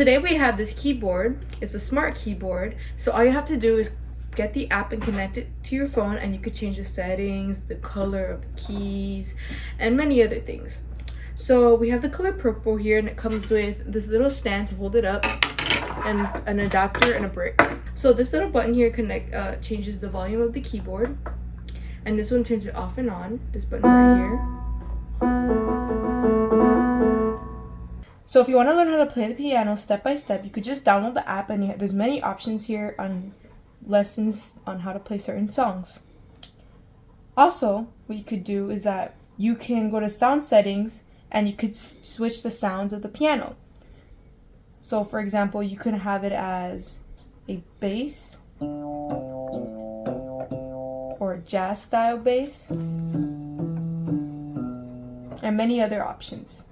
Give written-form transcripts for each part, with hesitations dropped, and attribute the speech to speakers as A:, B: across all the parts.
A: today we have this keyboard. It's a smart keyboard. So all you have to do is get the app and connect it to your phone, and you could change the settings, the color of the keys, and many other things. So we have the color purple here, and it comes with this little stand to hold it up, and an adapter and a brick. So this little button here changes the volume of the keyboard, and this one turns it off and on. This button right here. So if you want to learn how to play the piano step by step, you could just download the app, and there's many options here on lessons on how to play certain songs. Also, what you could do is that you can go to sound settings and you could switch the sounds of the piano. So for example, you can have it as a bass or a jazz style bass, and many other options.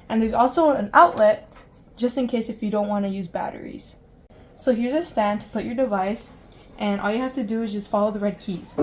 A: And there's also an outlet just in case if you don't want to use batteries. So here's a stand to put your device, and all you have to do is just follow the red keys.